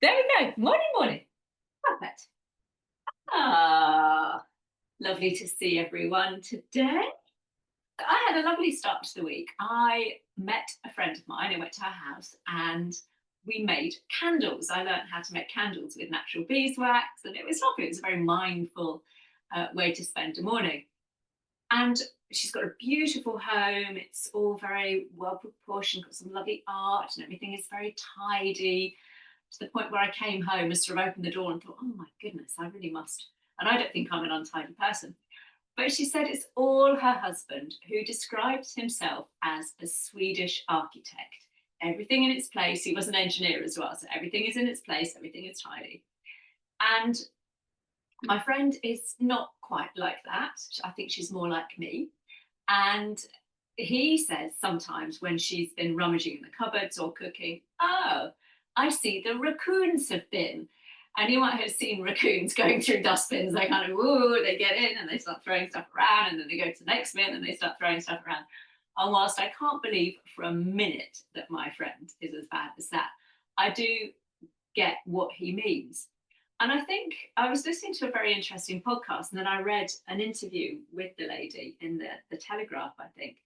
There we go. Morning, morning. Perfect. Ah, lovely to see everyone today. I had a lovely start to the week. I met a friend of mine. I went to her house and we made candles. I learned how to make candles with natural beeswax, and it was lovely. It was a very mindful way to spend a morning. And she's got a beautiful home. It's all very well proportioned, got some lovely art, and everything is very tidy to the point where I came home and sort of opened the door and thought, oh my goodness, I really must. And I don't think I'm an untidy person. But she said it's all her husband, who describes himself as a Swedish architect. Everything in its place. He was an engineer as well. So everything is in its place, everything is tidy. And my friend is not quite like that. I think she's more like me. And he says sometimes when she's been rummaging in the cupboards or cooking, oh, I see the raccoons have been. And you might have seen raccoons going through dustbins. They kind of, woo, they get in and they start throwing stuff around, and then they go to the next bin and they start throwing stuff around. And whilst I can't believe for a minute that my friend is as bad as that, I do get what he means. And I think I was listening to a very interesting podcast, and then I read an interview with the lady in the Telegraph, I think,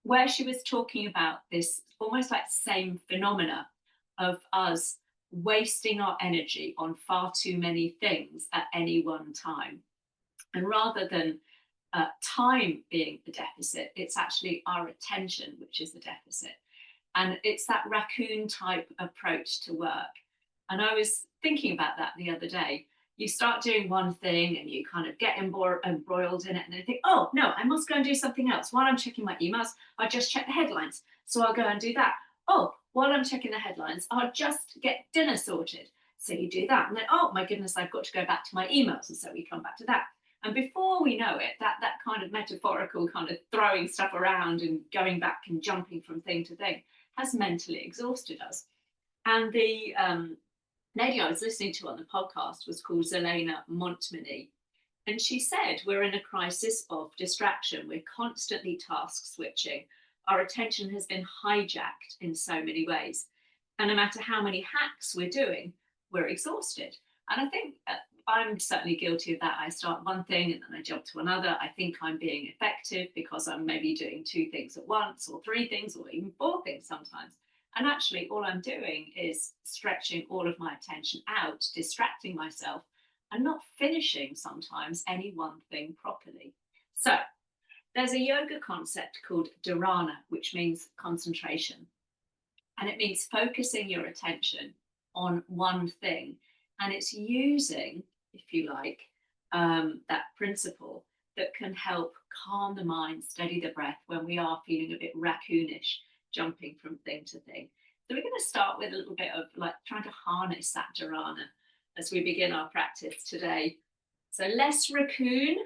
where she was talking about this almost like same phenomena of us wasting our energy on far too many things at any one time. And rather than time being the deficit, it's actually our attention which is the deficit. And it's that raccoon type approach to work. And I was thinking about that the other day. You start doing one thing and you kind of get embroiled in it, and then you think, oh no, I must go and do something else. While I'm checking my emails, I just check the headlines. So I'll go and do that. Oh, while I'm checking the headlines, I'll just get dinner sorted. So you do that. And then, oh my goodness, I've got to go back to my emails. And so we come back to that. And before we know it, that kind of metaphorical kind of throwing stuff around and going back and jumping from thing to thing has mentally exhausted us. And the lady I was listening to on the podcast was called Zelena Montminy. And she said, we're in a crisis of distraction. We're constantly task switching. Our attention has been hijacked in so many ways. And no matter how many hacks we're doing, we're exhausted. And I think I'm certainly guilty of that. I start one thing and then I jump to another. I think I'm being effective because I'm maybe doing two things at once, or three things, or even four things sometimes. And actually, all I'm doing is stretching all of my attention out, distracting myself, and not finishing sometimes any one thing properly. So, there's a yoga concept called dharana, which means concentration. And it means focusing your attention on one thing. And it's using, if you like, that principle that can help calm the mind, steady the breath when we are feeling a bit raccoonish, jumping from thing to thing. So we're going to start with a little bit of like trying to harness that dharana as we begin our practice today. So less raccoon,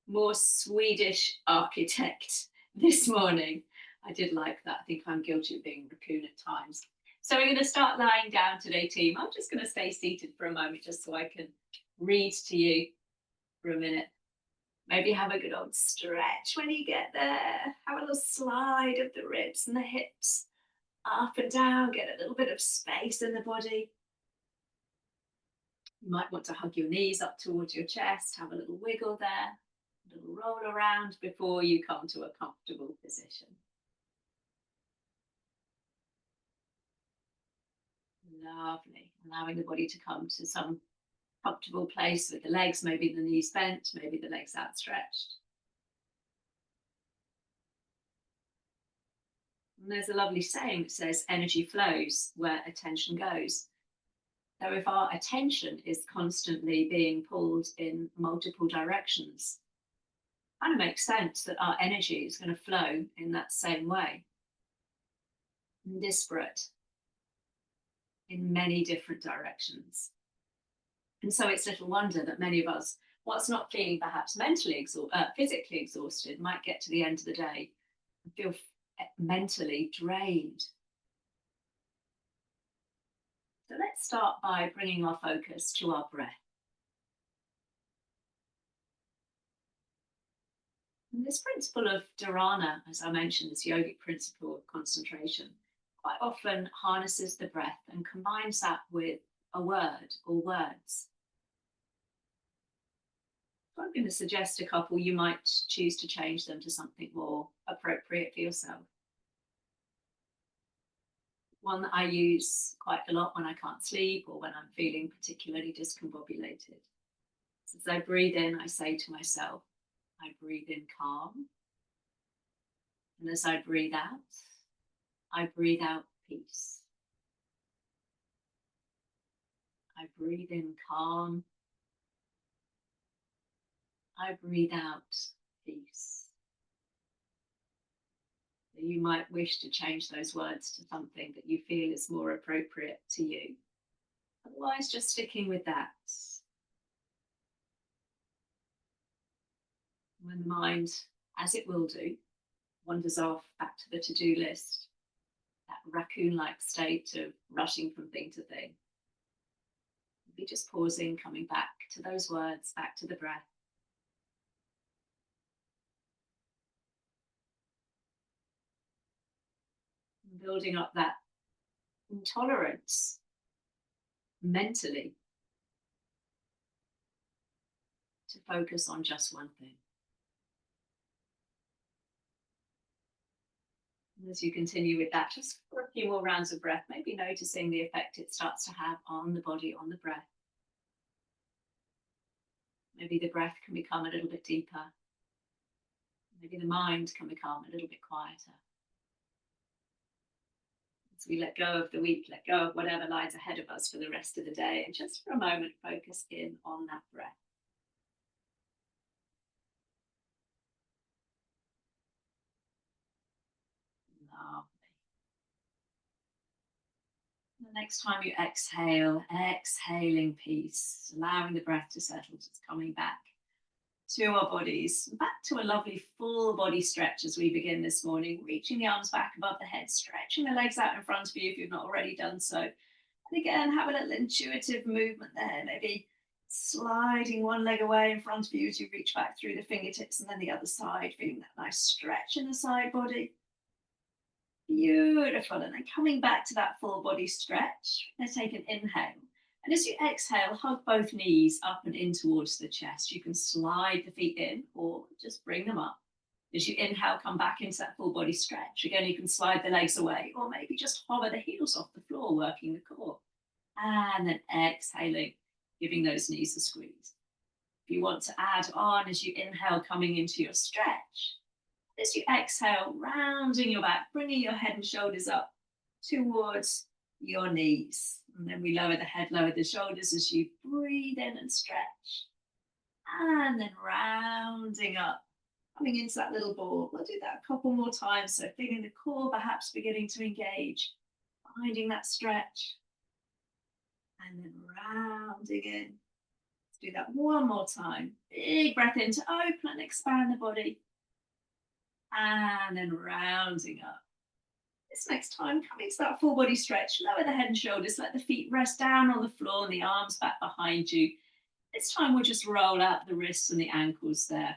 more Swedish architect this morning. I did like that. I think I'm guilty of being raccoon at times. So we're going to start lying down today, team. I'm just going to stay seated for a moment just so I can read to you for a minute. Maybe have a good old stretch when you get there. Have a little slide of the ribs and the hips up and down. Get a little bit of space in the body. You might want to hug your knees up towards your chest. Have a little wiggle there. A little roll around before you come to a comfortable position. Lovely. Allowing the body to come to some comfortable place with the legs, maybe the knees bent, maybe the legs outstretched. And there's a lovely saying that says energy flows where attention goes. So if our attention is constantly being pulled in multiple directions, it kind of makes sense that our energy is going to flow in that same way. Disparate in many different directions. And so it's little wonder that many of us, whilst not feeling perhaps physically exhausted, might get to the end of the day and feel mentally drained. So let's start by bringing our focus to our breath. And this principle of dharana, as I mentioned, this yogic principle of concentration, quite often harnesses the breath and combines that with a word or words. I'm going to suggest a couple. You might choose to change them to something more appropriate for yourself. One that I use quite a lot when I can't sleep or when I'm feeling particularly discombobulated. So as I breathe in, I say to myself, I breathe in calm. And as I breathe out peace. I breathe in calm. I breathe out peace. You might wish to change those words to something that you feel is more appropriate to you. Otherwise, just sticking with that. When the mind, as it will do, wanders off back to the to-do list, that raccoon-like state of rushing from thing to thing, be just pausing, coming back to those words, back to the breath. And building up that intolerance mentally to focus on just one thing. And as you continue with that, just for a few more rounds of breath, maybe noticing the effect it starts to have on the body, on the breath. Maybe the breath can become a little bit deeper. Maybe the mind can become a little bit quieter. As we let go of the week, let go of whatever lies ahead of us for the rest of the day, and just for a moment, focus in on that breath. Lovely. The next time you exhale, exhaling peace, allowing the breath to settle, just coming back to our bodies, back to a lovely full body stretch as we begin this morning, reaching the arms back above the head, stretching the legs out in front of you if you've not already done so. And again, have a little intuitive movement there, maybe sliding one leg away in front of you as you reach back through the fingertips, and then the other side, feeling that nice stretch in the side body. Beautiful. And then coming back to that full body stretch, let's take an inhale. And as you exhale, hug both knees up and in towards the chest. You can slide the feet in or just bring them up. As you inhale, come back into that full body stretch. Again, you can slide the legs away or maybe just hover the heels off the floor, working the core. And then exhaling, giving those knees a squeeze. If you want to add on as you inhale, coming into your stretch. As you exhale, rounding your back, bringing your head and shoulders up towards your knees. And then we lower the head, lower the shoulders as you breathe in and stretch. And then rounding up, coming into that little ball. We'll do that a couple more times. So feeling the core perhaps beginning to engage, finding that stretch. And then rounding in. Let's do that one more time. Big breath in to open and expand the body. And then rounding up. This next time, coming to that full body stretch, lower the head and shoulders, let the feet rest down on the floor and the arms back behind you. This time we'll just roll out the wrists and the ankles there.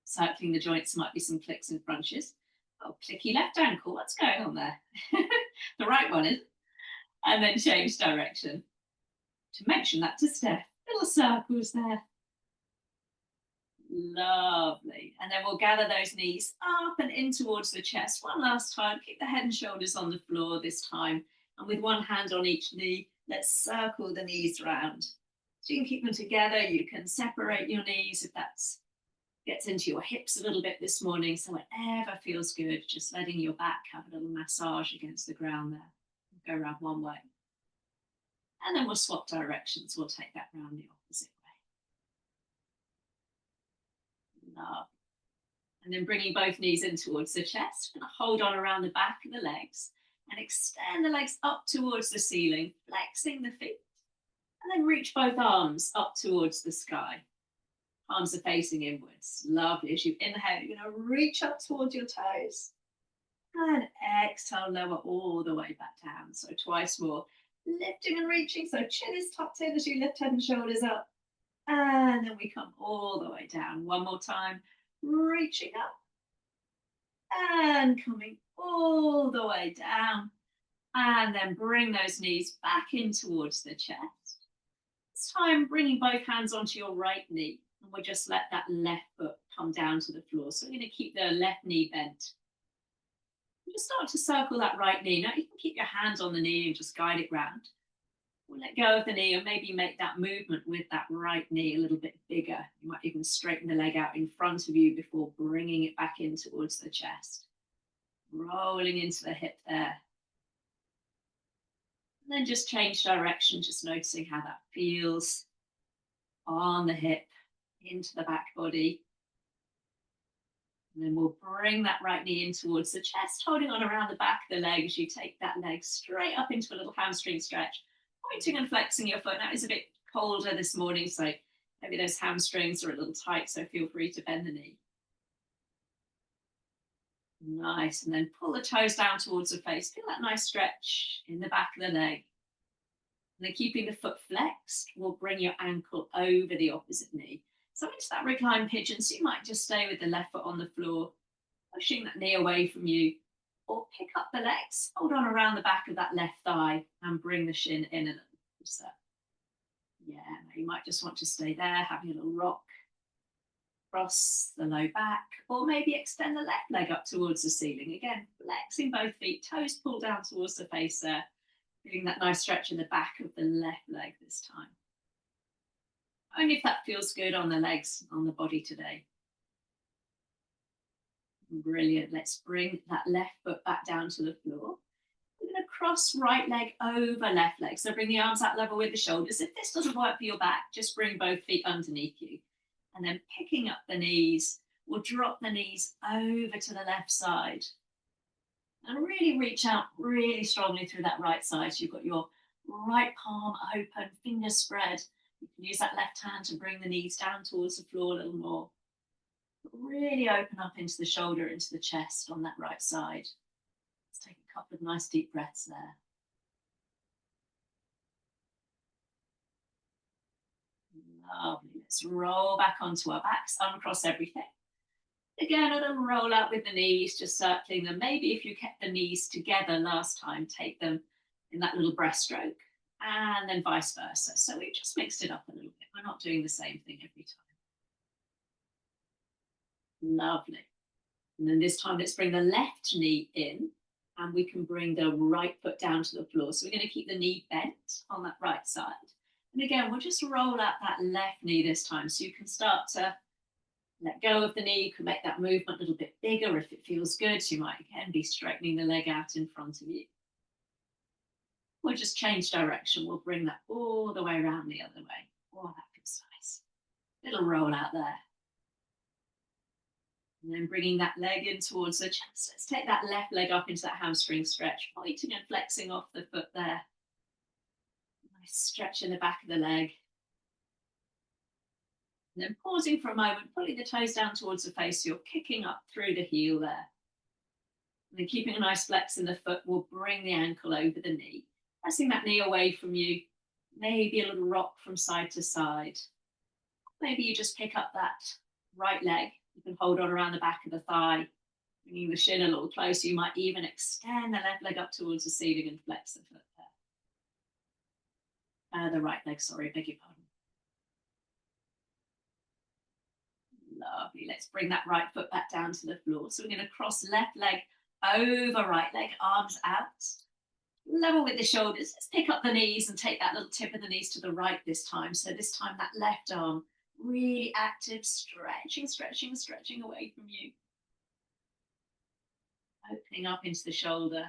Circling the joints, might be some clicks and crunches. Oh, clicky left ankle, what's going on there? The right one is. And then change direction. To mention that to Steph, little circles there. Lovely. And then we'll gather those knees up and in towards the chest. One last time. Keep the head and shoulders on the floor this time. And with one hand on each knee, let's circle the knees round. So you can keep them together. You can separate your knees if that gets into your hips a little bit this morning. So whatever feels good, just letting your back have a little massage against the ground there. Go around one way. And then we'll swap directions. We'll take that round the opposite way. Love. And then bringing both knees in towards the chest. We're going to hold on around the back of the legs and extend the legs up towards the ceiling, flexing the feet. And then reach both arms up towards the sky. Arms are facing inwards. Lovely. As you inhale, you're going to reach up towards your toes. And exhale, lower all the way back down. So twice more. Lifting and reaching. So chin is tucked in as you lift head and shoulders up. And then we come all the way down. One more time. Reaching up. And coming all the way down. And then bring those knees back in towards the chest. This time, bringing both hands onto your right knee. And we'll just let that left foot come down to the floor. So we're going to keep the left knee bent. Just start to circle that right knee. Now you can keep your hands on the knee and just guide it round. We'll let go of the knee and maybe make that movement with that right knee a little bit bigger. You might even straighten the leg out in front of you before bringing it back in towards the chest. Rolling into the hip there. And then just change direction, just noticing how that feels on the hip, into the back body. And then we'll bring that right knee in towards the chest, holding on around the back of the leg as you take that leg straight up into a little hamstring stretch, pointing and flexing your foot. Now it's a bit colder this morning, so maybe those hamstrings are a little tight, so feel free to bend the knee. Nice, and then pull the toes down towards the face. Feel that nice stretch in the back of the leg. And then keeping the foot flexed, we'll bring your ankle over the opposite knee. So into that reclined pigeon, so you might just stay with the left foot on the floor, pushing that knee away from you, or pick up the legs, hold on around the back of that left thigh and bring the shin in and closer. Yeah, you might just want to stay there, having a little rock across the low back, or maybe extend the left leg up towards the ceiling. Again, flexing both feet, toes pull down towards the face there, feeling that nice stretch in the back of the left leg this time. Only if that feels good on the legs, on the body today. Brilliant. Let's bring that left foot back down to the floor. We're going to cross right leg over left leg. So bring the arms out level with the shoulders. If this doesn't work for your back, just bring both feet underneath you. And then picking up the knees, we'll drop the knees over to the left side. And really reach out really strongly through that right side. So you've got your right palm open, fingers spread. You can use that left hand to bring the knees down towards the floor a little more. Really open up into the shoulder, into the chest on that right side. Let's take a couple of nice deep breaths there. Lovely. Let's roll back onto our backs, uncross everything. Again, a little roll out with the knees, just circling them. Maybe if you kept the knees together last time, take them in that little breaststroke, and then vice versa. So we've just mixed it up a little bit. We're not doing the same thing every time. Lovely. And then this time, let's bring the left knee in, and we can bring the right foot down to the floor. So we're going to keep the knee bent on that right side. And again, we'll just roll out that left knee this time. So you can start to let go of the knee. You can make that movement a little bit bigger if it feels good. So you might again be straightening the leg out in front of you. We'll just change direction. We'll bring that all the way around the other way. Oh, that feels nice. Little roll out there. And then bringing that leg in towards the chest. Let's take that left leg up into that hamstring stretch, pointing and flexing off the foot there. Nice stretch in the back of the leg. And then pausing for a moment, pulling the toes down towards the face, so you're kicking up through the heel there. And then keeping a nice flex in the foot, we'll bring the ankle over the knee. Pressing that knee away from you, maybe a little rock from side to side. Maybe you just pick up that right leg. You can hold on around the back of the thigh, bringing the shin a little closer. You might even extend the left leg up towards the ceiling and flex the foot there. The right leg, sorry, beg your pardon. Lovely. Let's bring that right foot back down to the floor. So we're going to cross left leg over right leg, arms out. Level with the shoulders. Let's pick up the knees and take that little tip of the knees to the right this time. So this time that left arm really active, stretching, stretching, stretching away from you. Opening up into the shoulder.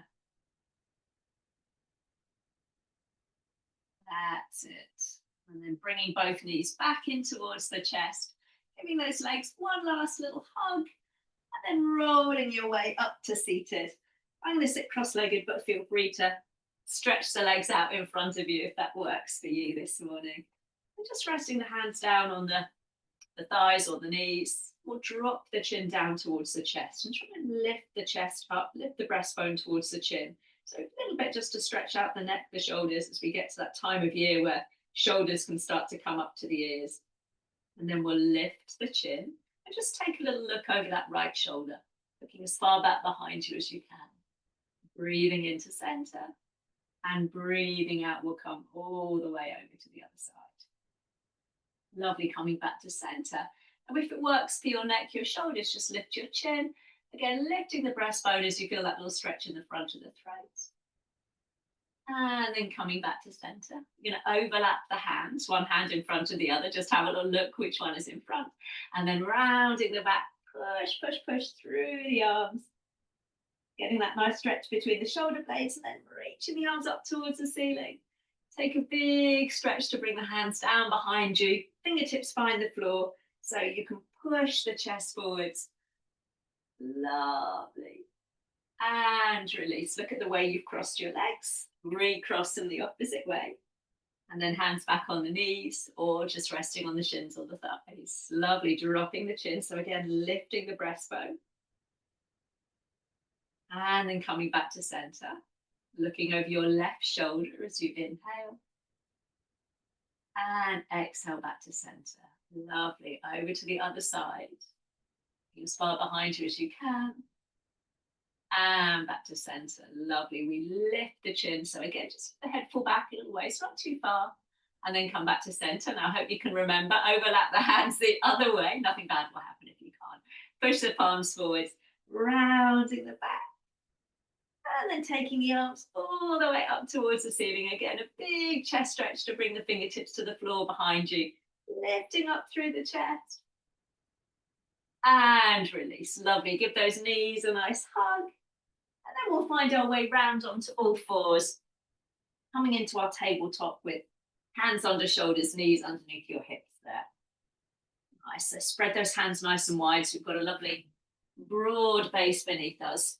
That's it. And then bringing both knees back in towards the chest. Giving those legs one last little hug. And then rolling your way up to seated. I'm going to sit cross-legged, but feel free to stretch the legs out in front of you if that works for you this morning. And just resting the hands down on the thighs or the knees. We'll drop the chin down towards the chest and try and lift the chest up, lift the breastbone towards the chin. So a little bit just to stretch out the neck, the shoulders as we get to that time of year where shoulders can start to come up to the ears. And then we'll lift the chin and just take a little look over that right shoulder, looking as far back behind you as you can. Breathing into center And breathing out will come all the way over to the other side. Lovely, coming back to center. And if it works for your neck, your shoulders, just lift your chin. Again, lifting the breastbone as you feel that little stretch in the front of the throat. And then coming back to center. You're going to overlap the hands, one hand in front of the other. Just have a little look which one is in front. And then rounding the back, push, push, push through the arms. Getting that nice stretch between the shoulder blades and then reaching the arms up towards the ceiling. Take a big stretch to bring the hands down behind you. Fingertips find the floor so you can push the chest forwards. Lovely. And release. Look at the way you've crossed your legs. Recross them the opposite way. And then hands back on the knees or just resting on the shins or the thighs. Lovely. Dropping the chin. So again, lifting the breastbone. And then coming back to center. Looking over your left shoulder as you inhale. And exhale back to center. Lovely. Over to the other side. As far behind you as you can. And back to center. Lovely. We lift the chin. So again, just the head fall back a little ways, not too far. And then come back to center. Now, I hope you can remember, overlap the hands the other way. Nothing bad will happen if you can't. Push the palms forwards, rounding the back. And then taking the arms all the way up towards the ceiling. Again, a big chest stretch to bring the fingertips to the floor behind you. Lifting up through the chest. And release. Lovely. Give those knees a nice hug. And then we'll find our way round onto all fours. Coming into our tabletop with hands under shoulders, knees underneath your hips there. Nice. So spread those hands nice and wide. So we've got a lovely broad base beneath us.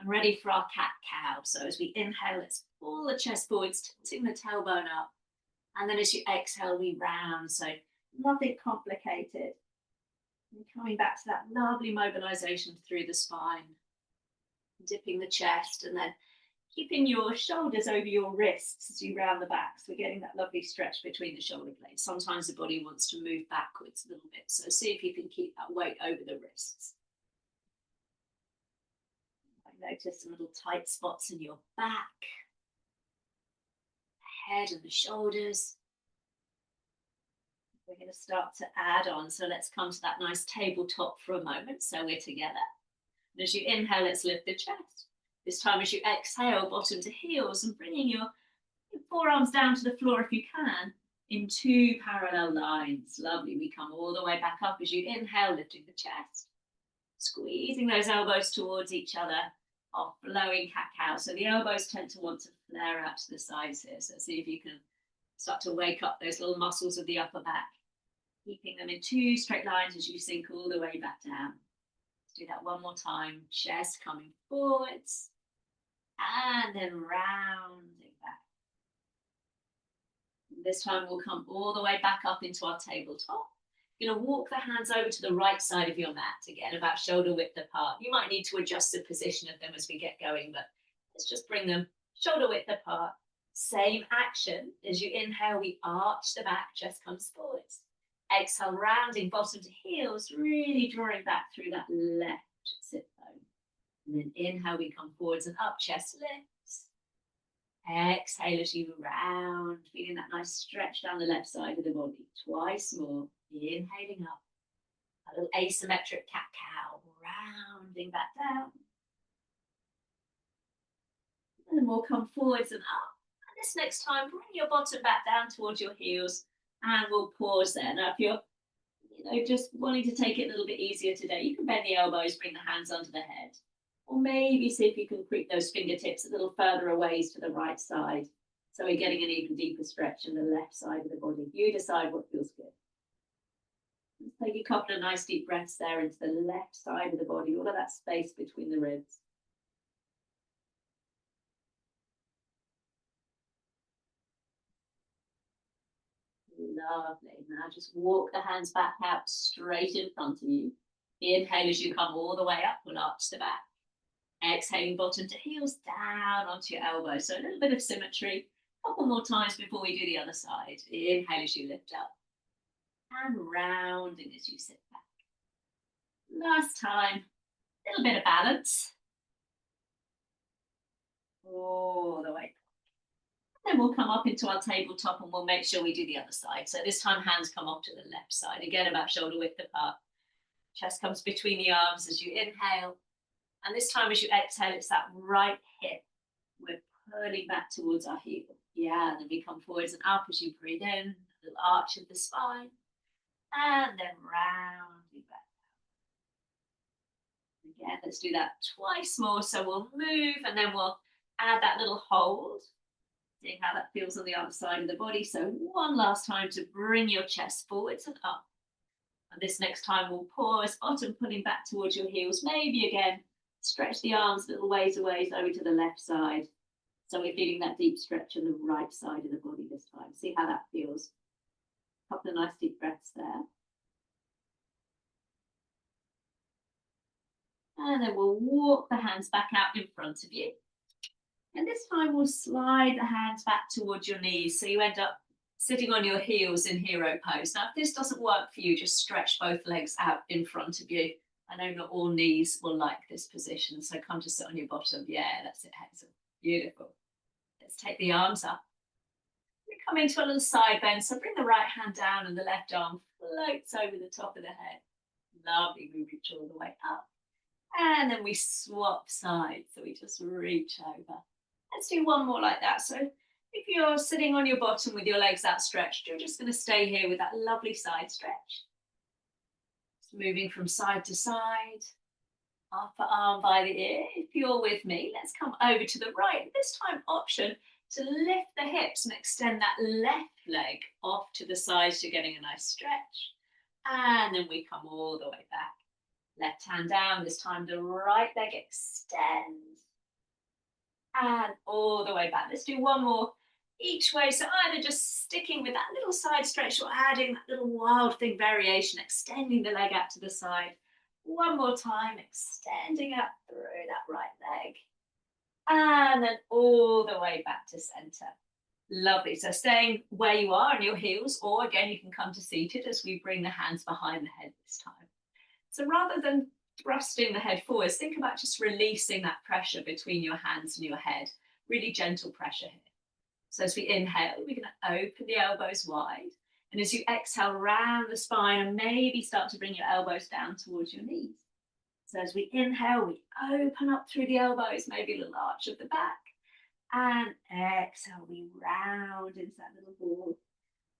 And ready for our cat-cow. So as we inhale, let's pull the chest forwards, tilting the tailbone up. And then as you exhale, we round. So nothing complicated. And coming back to that lovely mobilization through the spine. Dipping the chest and then keeping your shoulders over your wrists as you round the back. So we're getting that lovely stretch between the shoulder blades. Sometimes the body wants to move backwards a little bit. So see if you can keep that weight over the wrists. Notice some little tight spots in your back, head and the shoulders. We're going to start to add on. So let's come to that nice tabletop for a moment. So we're together. And as you inhale, let's lift the chest. This time as you exhale, bottom to heels and bringing your forearms down to the floor if you can in two parallel lines. Lovely. We come all the way back up as you inhale, lifting the chest. Squeezing those elbows towards each other. Of flowing cat-cow. So the elbows tend to want to flare out to the sides here. So see if you can start to wake up those little muscles of the upper back. Keeping them in two straight lines as you sink all the way back down. Let's do that one more time. Chest coming forwards. And then rounding back. This time we'll come all the way back up into our tabletop. You're going to walk the hands over to the right side of your mat, again, about shoulder width apart. You might need to adjust the position of them as we get going, but let's just bring them shoulder width apart. Same action. As you inhale, we arch the back, chest comes forwards. Exhale, rounding bottom to heels, really drawing back through that left sit bone. And then inhale, we come forwards and up, chest lifts. Exhale as you round, feeling that nice stretch down the left side of the body. Twice more. Inhaling up, a little asymmetric cat-cow, rounding back down. And then we'll come forwards and up. And this next time, bring your bottom back down towards your heels and we'll pause there. Now, if you're just wanting to take it a little bit easier today, you can bend the elbows, bring the hands under the head. Or maybe see if you can creep those fingertips a little further away to the right side. So we're getting an even deeper stretch in the left side of the body. You decide what feels good. Let's take a couple of nice deep breaths there into the left side of the body, all of that space between the ribs. Lovely. Now just walk the hands back out straight in front of you. Inhale as you come all the way up, we'll arch the back. Exhaling bottom to heels down onto your elbows. So a little bit of symmetry. A couple more times before we do the other side. Inhale as you lift up. And rounding as you sit back. Last time, a little bit of balance. All the way. Then we'll come up into our tabletop and we'll make sure we do the other side. So this time hands come off to the left side. Again, about shoulder width apart. Chest comes between the arms as you inhale. And this time as you exhale, it's that right hip. We're pulling back towards our heel. Yeah, and then we come forwards and up as you breathe in. A little arch of the spine. And then rounding back. Again, let's do that twice more. So we'll move and then we'll add that little hold. Seeing how that feels on the other side of the body. So one last time to bring your chest forwards and up. And this next time we'll pause, bottom pulling back towards your heels. Maybe again, stretch the arms little ways away over to the left side. So we're feeling that deep stretch on the right side of the body this time. See how that feels. A couple of nice deep breaths there. And then we'll walk the hands back out in front of you. And this time we'll slide the hands back towards your knees. So you end up sitting on your heels in hero pose. Now, if this doesn't work for you, just stretch both legs out in front of you. I know not all knees will like this position, so come to sit on your bottom. Yeah, that's it, Hazel. Beautiful. Let's take the arms up. We come into a little side bend, so bring the right hand down and the left arm floats over the top of the head. Lovely, we reach all the way up. And then we swap sides, so we just reach over. Let's do one more like that. So if you're sitting on your bottom with your legs outstretched, you're just going to stay here with that lovely side stretch. Just moving from side to side, upper arm by the ear. If you're with me, let's come over to the right. This time option to lift the hips and extend that left leg off to the side, so you're getting a nice stretch. And then we come all the way back. Left hand down, this time the right leg extends. And all the way back. Let's do one more each way. So either just sticking with that little side stretch or adding that little wild thing variation, extending the leg out to the side. One more time, extending up through that right leg. And then all the way back to center. Lovely. So staying where you are on your heels, or again, you can come to seated as we bring the hands behind the head this time. So rather than thrusting the head forwards, think about just releasing that pressure between your hands and your head. Really gentle pressure here. So as we inhale, we're going to open the elbows wide. And as you exhale, round the spine and maybe start to bring your elbows down towards your knees. So as we inhale, we open up through the elbows, maybe a little arch of the back. And exhale, we round into that little ball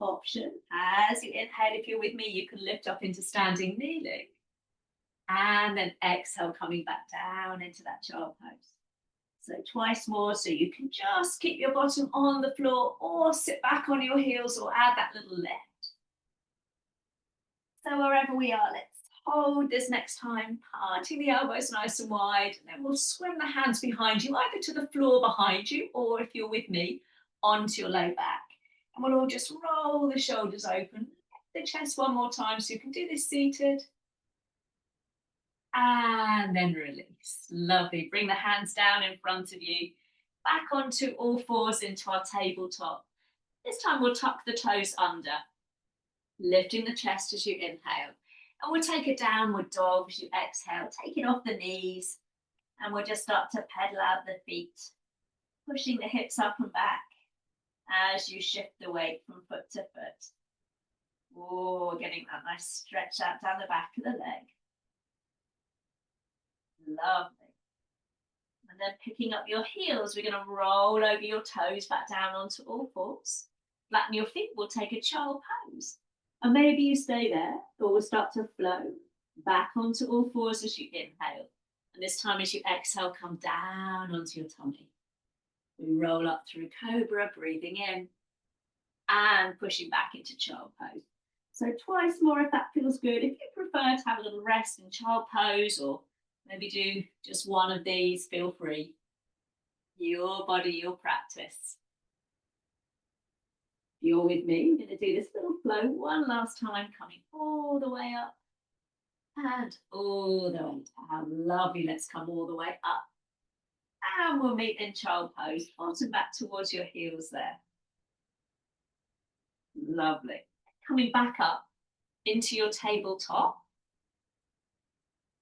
option. As you inhale, if you're with me, you can lift up into standing kneeling. And then exhale, coming back down into that child pose. So twice more, so you can just keep your bottom on the floor or sit back on your heels or add that little lift. So wherever we are, let's hold this next time, parting the elbows nice and wide, and then we'll swing the hands behind you, either to the floor behind you, or if you're with me, onto your low back. And we'll all just roll the shoulders open, the chest one more time, so you can do this seated. And then release. Lovely. Bring the hands down in front of you, back onto all fours into our tabletop. This time we'll tuck the toes under, lifting the chest as you inhale. And we'll take a downward dog as you exhale, taking off the knees. And we'll just start to pedal out the feet, pushing the hips up and back as you shift the weight from foot to foot. Oh, getting that nice stretch out down the back of the leg. Lovely. And then picking up your heels, we're going to roll over your toes back down onto all fours. Flatten your feet, we'll take a child pose. And maybe you stay there, or we'll start to flow back onto all fours as you inhale. And this time as you exhale, come down onto your tummy. We roll up through cobra, breathing in, and pushing back into child pose. So twice more if that feels good. If you prefer to have a little rest in child pose, or maybe do just one of these, feel free. Your body, your practice. If you're with me, we're going to do this little flow one last time, coming all the way up and all the way down. Lovely. Let's come all the way up. And we'll meet in child pose, bottom back towards your heels there. Lovely. Coming back up into your tabletop.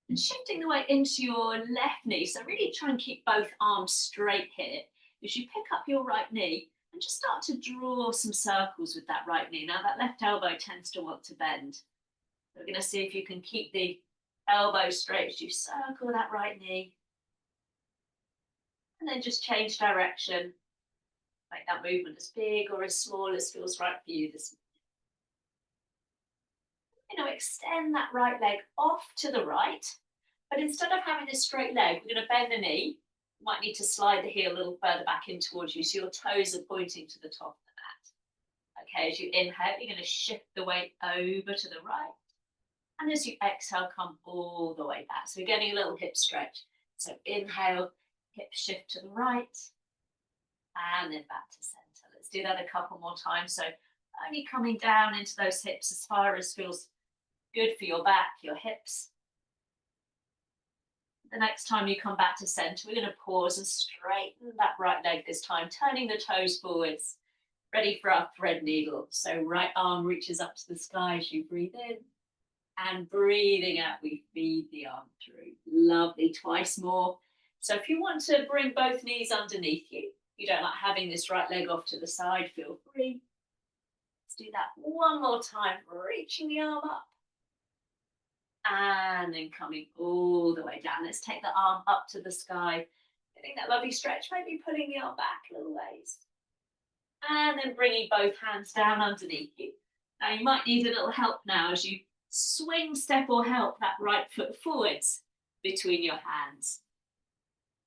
And shifting the weight into your left knee. So really try and keep both arms straight here. As you pick up your right knee And just start to draw some circles with that right knee. Now that left elbow tends to want to bend. We're going to see if you can keep the elbow straight as you circle that right knee. And then just change direction. Make that movement as big or as small as feels right for you this extend that right leg off to the right. But instead of having this straight leg, we're going to bend the knee. You might need to slide the heel a little further back in towards you so your toes are pointing to the top of the mat. Okay, as you inhale, you're going to shift the weight over to the right. And as you exhale, come all the way back. So we're getting a little hip stretch. So inhale, hip shift to the right, and then back to center. Let's do that a couple more times. So only coming down into those hips as far as feels good for your back, your hips. The next time you come back to center, we're going to pause and straighten that right leg this time, turning the toes forwards, ready for our thread needle. So right arm reaches up to the sky as you breathe in, and breathing out, we feed the arm through. Lovely, twice more. So if you want to bring both knees underneath you, you don't like having this right leg off to the side, feel free. Let's do that one more time, reaching the arm up. And then coming all the way down. Let's take the arm up to the sky. Getting that lovely stretch, maybe pulling the arm back a little ways. And then bringing both hands down underneath you. Now you might need a little help now as you swing, step or help that right foot forwards between your hands.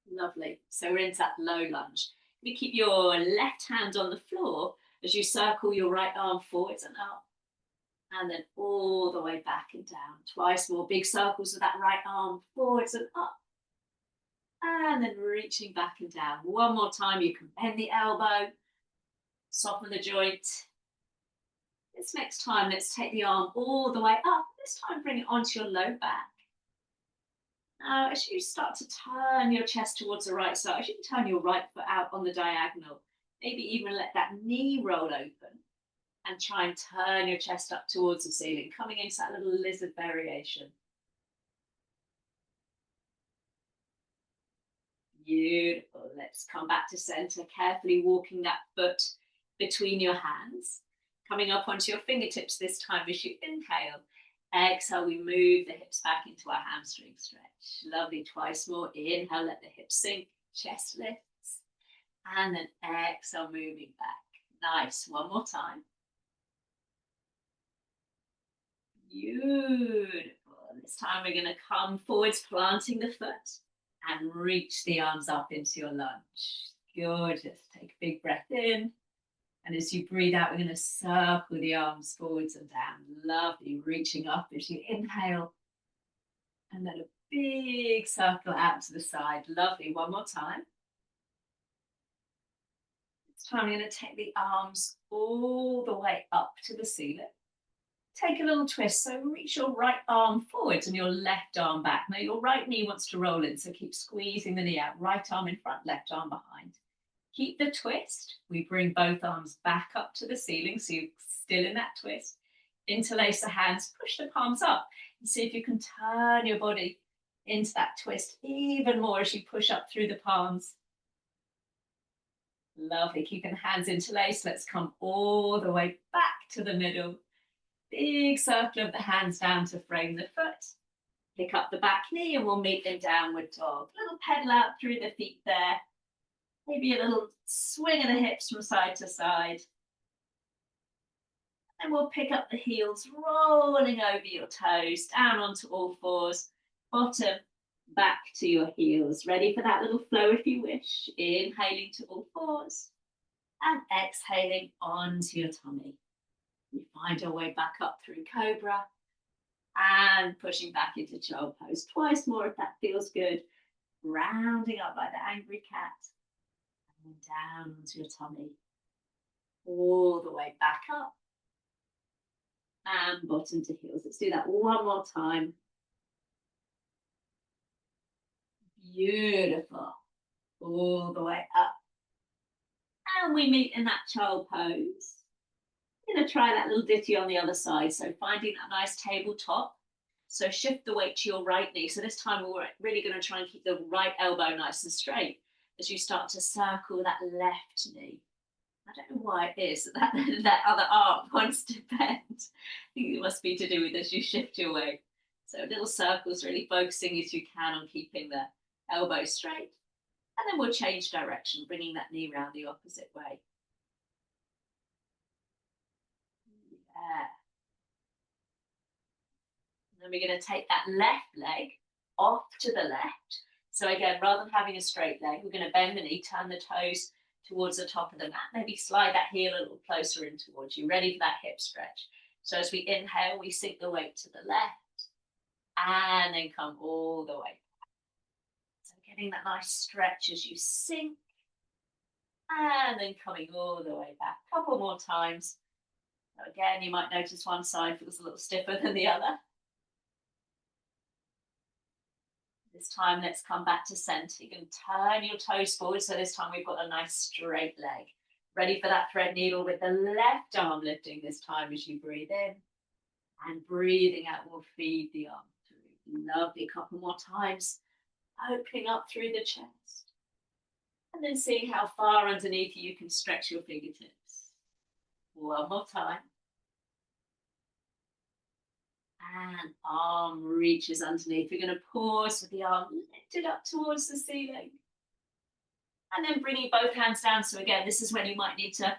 Lovely. So we're into that low lunge. You keep your left hand on the floor as you circle your right arm forwards and up. And then all the way back and down. Twice more big circles with that right arm forwards and up. And then reaching back and down. One more time, you can bend the elbow, soften the joint. This next time, let's take the arm all the way up. This time, bring it onto your low back. Now, as you start to turn your chest towards the right side, as you can turn your right foot out on the diagonal, maybe even let that knee roll open. And try and turn your chest up towards the ceiling, coming into that little lizard variation. Beautiful. Let's come back to center, carefully walking that foot between your hands. Coming up onto your fingertips this time as you inhale. Exhale, we move the hips back into our hamstring stretch. Lovely, twice more. Inhale, let the hips sink, chest lifts. And then exhale, moving back. Nice, one more time. Beautiful. This time we're going to come forwards, planting the foot and reach the arms up into your lunge. Gorgeous. Take a big breath in. And as you breathe out, we're going to circle the arms forwards and down. Lovely. Reaching up as you inhale. And then a big circle out to the side. Lovely. One more time. This time we're going to take the arms all the way up to the ceiling. Take a little twist, so reach your right arm forwards and your left arm back. Now your right knee wants to roll in, so keep squeezing the knee out. Right arm in front, left arm behind. Keep the twist. We bring both arms back up to the ceiling, so you're still in that twist. Interlace the hands, push the palms up, and see if you can turn your body into that twist even more as you push up through the palms. Lovely, keeping the hands interlaced. Let's come all the way back to the middle. Big circle of the hands down to frame the foot. Pick up the back knee and we'll meet in downward dog. Little pedal out through the feet there. Maybe a little swing of the hips from side to side. And we'll pick up the heels, rolling over your toes, down onto all fours. Bottom back to your heels. Ready for that little flow if you wish. Inhaling to all fours and exhaling onto your tummy. We find our way back up through Cobra and pushing back into Child Pose. Twice more if that feels good. Rounding up like the angry cat. And then down onto your tummy. All the way back up. And bottom to heels. Let's do that one more time. Beautiful. All the way up. And we meet in that Child Pose. We're going to try that little ditty on the other side. So finding that nice tabletop. So shift the weight to your right knee. So this time we're really going to try and keep the right elbow nice and straight as you start to circle that left knee. I don't know why it is that that other arm wants to bend. I think it must be to do with as you shift your weight. So little circles, really focusing as you can on keeping the elbow straight. And then we'll change direction, bringing that knee round the opposite way. Yeah. And then we're going to take that left leg off to the left. So again, rather than having a straight leg, we're going to bend the knee, turn the toes towards the top of the mat. Maybe slide that heel a little closer in towards you, ready for that hip stretch. So as we inhale, we sink the weight to the left and then come all the way back. So getting that nice stretch as you sink and then coming all the way back. A couple more times. So again, you might notice one side feels a little stiffer than the other. This time, let's come back to center. You can turn your toes forward. So this time we've got a nice straight leg. Ready for that thread needle with the left arm lifting this time as you breathe in. And breathing out will feed the arm through. Lovely. A couple more times. Opening up through the chest. And then seeing how far underneath you can stretch your fingertips. One more time. And arm reaches underneath. We're going to pause with the arm lifted up towards the ceiling. And then bringing both hands down. So again, this is when you might need a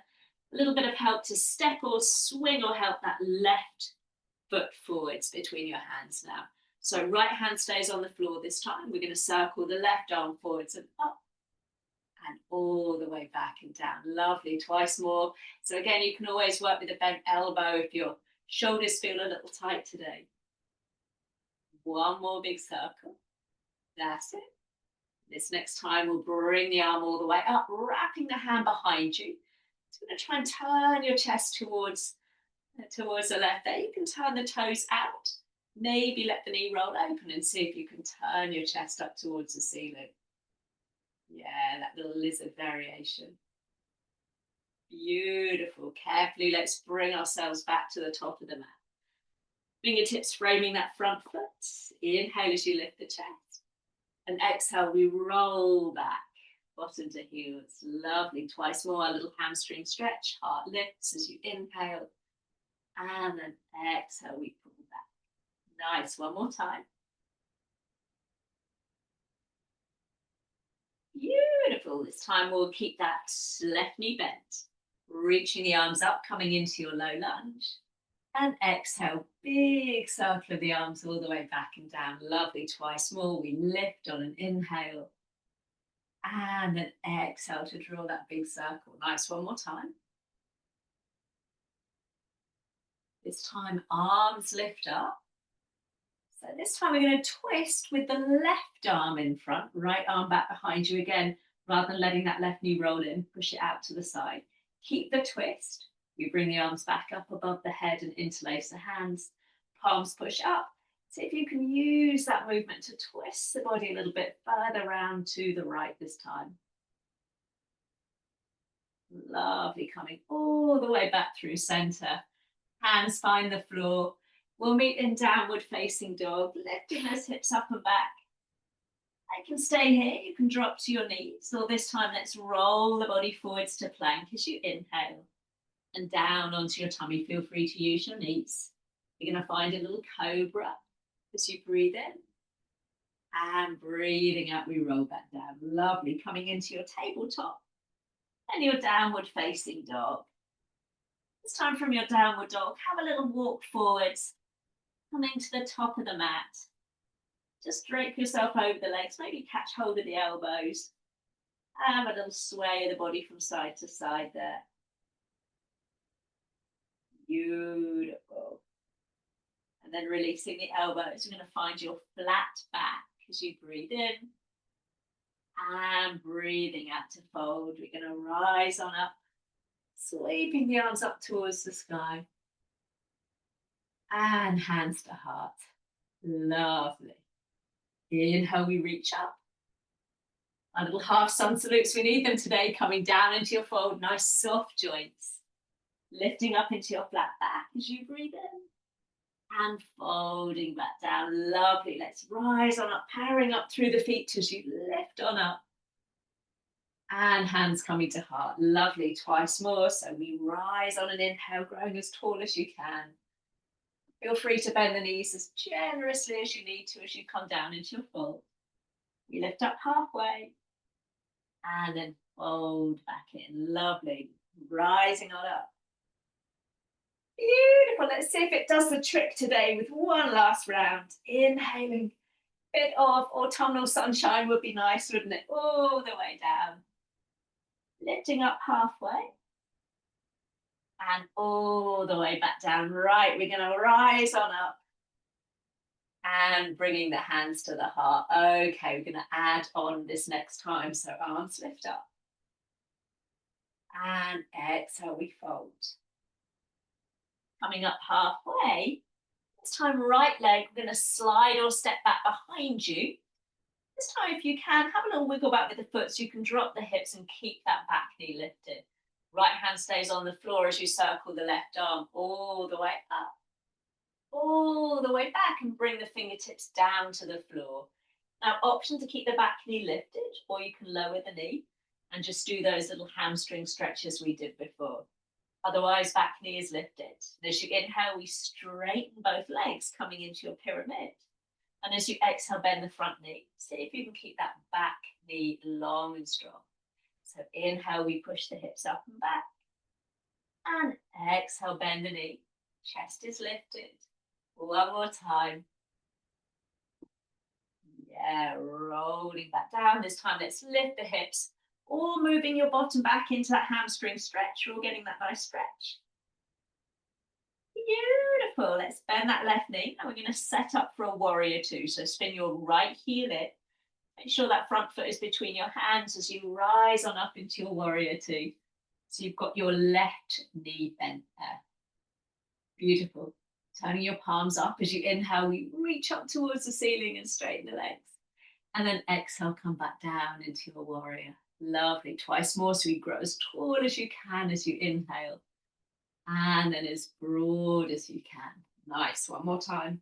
little bit of help to step or swing or help that left foot forwards between your hands now. So right hand stays on the floor this time. We're going to circle the left arm forwards and up and all the way back and down. Lovely. Twice more. So again, you can always work with a bent elbow if your shoulders feel a little tight today. One more big circle. That's it. This next time we'll bring the arm all the way up, wrapping the hand behind you. So we're going to try and turn your chest towards the left there. You can turn the toes out. Maybe let the knee roll open and see if you can turn your chest up towards the ceiling. Yeah, that little lizard variation. Beautiful. Carefully, let's bring ourselves back to the top of the mat. Fingertips framing that front foot. Inhale as you lift the chest. And exhale, we roll back, bottom to heels. Lovely. Twice more, a little hamstring stretch. Heart lifts as you inhale. And then exhale, we pull back. Nice. One more time. Beautiful. This time we'll keep that left knee bent. Reaching the arms up, coming into your low lunge. And exhale, big circle of the arms all the way back and down. Lovely. Twice more. We lift on an inhale. And then exhale to draw that big circle. Nice. One more time. This time, arms lift up. So this time we're going to twist with the left arm in front, right arm back behind you again, rather than letting that left knee roll in, push it out to the side. Keep the twist. We bring the arms back up above the head and interlace the hands. Palms push up. See if you can use that movement to twist the body a little bit further round to the right this time. Lovely, coming all the way back through center. Hands find the floor. We'll meet in downward facing dog, lifting those hips up and back. I can stay here. You can drop to your knees, or this time let's roll the body forwards to plank as you inhale and down onto your tummy. Feel free to use your knees. You're going to find a little cobra as you breathe in and breathing out. We roll back down. Lovely. Coming into your tabletop and your downward facing dog. This time from your downward dog, have a little walk forwards, coming to the top of the mat. Just drape yourself over the legs, maybe catch hold of the elbows. Have a little sway of the body from side to side there. Beautiful. And then releasing the elbows, you're going to find your flat back as you breathe in. And breathing out to fold. We're going to rise on up, sweeping the arms up towards the sky. And hands to heart. Lovely. Inhale, we reach up. Our little half sun salutes, we need them today, coming down into your fold. Nice soft joints. Lifting up into your flat back as you breathe in. And folding back down. Lovely. Let's rise on up, powering up through the feet as you lift on up. And hands coming to heart. Lovely. Twice more. So we rise on an inhale, growing as tall as you can. Feel free to bend the knees as generously as you need to as you come down into your fold. You lift up halfway and then fold back in. Lovely. Rising on up. Beautiful. Let's see if it does the trick today with one last round. Inhaling. Bit of autumnal sunshine would be nice, wouldn't it? All the way down. Lifting up halfway. And all the way back down. Right, we're going to rise on up. And bringing the hands to the heart. Okay, we're going to add on this next time. So arms lift up. And exhale, we fold. Coming up halfway. This time, right leg, we're going to slide or step back behind you. This time, if you can, have a little wiggle back with the foot so you can drop the hips and keep that back knee lifted. Right hand stays on the floor as you circle the left arm all the way up, all the way back, and bring the fingertips down to the floor. Now, option to keep the back knee lifted, or you can lower the knee and just do those little hamstring stretches we did before. Otherwise, back knee is lifted. And as you inhale, we straighten both legs coming into your pyramid. And as you exhale, bend the front knee. See if you can keep that back knee long and strong. So inhale, we push the hips up and back. And exhale, bend the knee. Chest is lifted. One more time. Yeah, rolling back down. This time, let's lift the hips. Or moving your bottom back into that hamstring stretch. You're getting that nice stretch. Beautiful. Let's bend that left knee. Now we're going to set up for a warrior two. So spin your right heel in. Make sure that front foot is between your hands as you rise on up into your warrior two. So you've got your left knee bent there. Beautiful. Turning your palms up as you inhale, we reach up towards the ceiling and straighten the legs. And then exhale, come back down into your warrior. Lovely. Twice more, so you grow as tall as you can as you inhale. And then as broad as you can. Nice. One more time.